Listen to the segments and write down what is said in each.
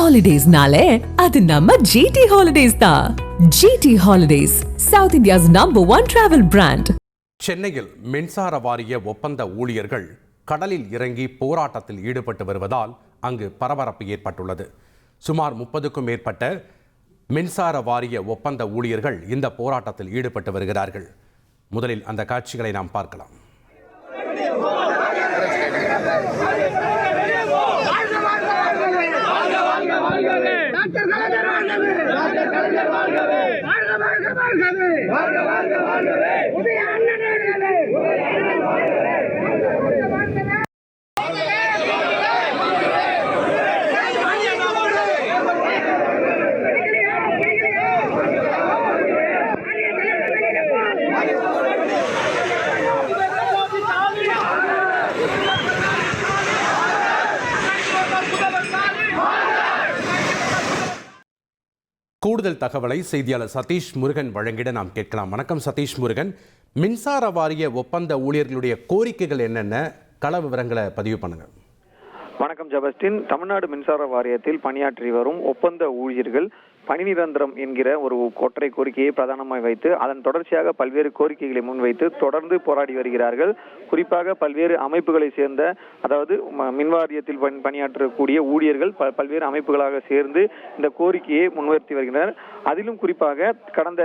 Holidays-nale, அது நம்ம GT Holidays தான். GT Holidays, South India's #1 travel brand. சென்னையில் மின்சார வாரிய ஒப்பந்த ஊழியர்கள் கடலில் இறங்கி போராட்டத்தில் ஈடுபட்டு வருவதால் அங்கு பரபரப்பு ஏற்பட்டுள்ளது. சுமார் 30க்கும் மேற்பட்ட மின்சார வாரிய ஒப்பந்த ஊழியர்கள் இந்த போராட்டத்தில் ஈடுபட்டு வருகிறார்கள். முதலில் அந்த காட்சிகளை நாம் பார்க்கலாம். கூடுதல் தகவலை செய்தியாளர் சதீஷ் முருகன் வழங்கிட நாம் கேட்கலாம். வணக்கம் சதீஷ் முருகன். மின்சார வாரிய ஒப்பந்த ஊழியர்களுடைய கோரிக்கைகள் என்னென்ன, கள விவரங்களை பதிவு பண்ணுங்க. வணக்கம் ஜபஸ்டின். தமிழ்நாடு மின்சார வாரியத்தில் பணியாற்றி வரும் ஒப்பந்த ஊழியர்கள் பணி நிரந்தரம் என்கிற ஒரு ஒற்றை கோரிக்கையை பிரதானமாக வைத்து அதன் தொடர்ச்சியாக பல்வேறு கோரிக்கைகளை முன்வைத்து தொடர்ந்து போராடி வருகிறார்கள். குறிப்பாக பல்வேறு அமைப்புகளை சேர்ந்த, அதாவது மின்வாரியத்தில் பணியாற்றக்கூடிய ஊழியர்கள் பல்வேறு அமைப்புகளாக சேர்ந்து இந்த கோரிக்கையை முன்வைத்து வருகின்றனர். அதிலும் குறிப்பாக கடந்த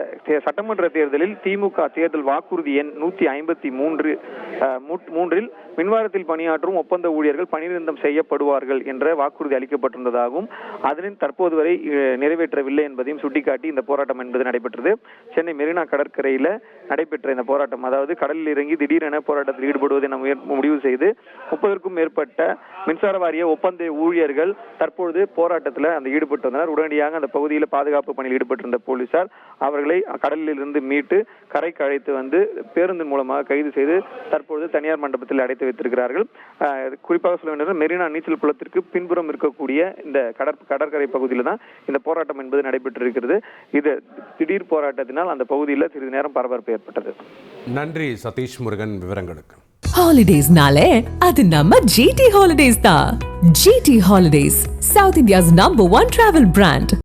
சட்டமன்ற தேர்தலில் திமுக தேர்தல் வாக்குறுதி எண் 153 மின்வாரத்தில் பணியாற்றும் ஒப்பந்த ஊழியர்கள் பணி நிரந்தரம் செய்யப்படுவார்கள் என்ற வாக்குறுதி அளிக்கப்பட்டிருந்ததாகவும் அதனின் தற்போது வரை நிறைவேற்றவில்லை என்பதையும் சுட்டிக்காட்டி இந்த போராட்டம் என்பது நடைபெற்றது. சென்னை மெரினா கடற்கரையில் நடைபெற்ற இந்த போராட்டம், அதாவது கடலில் இறங்கி திடீரென போராட்டத்தில் ஈடுபடுவதை நாம் முடிவு செய்து 30க்கும் மேற்பட்ட மின்சார வாரிய ஒப்பந்த ஊழியர்கள் தற்பொழுது போராட்டத்தில் அந்த ஈடுபட்டு வந்தனர். உடனடியாக அந்த பகுதியில் பாதுகாப்பு பணியில் ஈடுபட்டிருந்த போலீசார் அவர்களை கடலில் இருந்து மீட்டு கரைக்கு அழைத்து வந்து பேருந்தின் மூலமாக கைது செய்து தற்பொழுது தனியார் மண்டபத்தில் அடைத்து வைத்திருக்கிறார்கள். குறிப்பாக சொல்ல வேண்டும், மெரினா நீச்சல் குளத்திற்கு பின்புறம் இருக்கக்கூடிய இந்த கடற்கரை பகுதியில் தான் இந்த போராட்டம் என்பது நடைபெற்றிருக்கிறது. இது திடீர் போராட்டத்தினால் அந்த பகுதியில் சிறிது நேரம் பரபரப்பு ஏற்பட்டது. நன்றி சதீஷ் முருகன் விவரங்களுக்கு. Holidays-nale, அது நம்ம GT Holidays தான். GT Holidays, South India's #1 travel brand.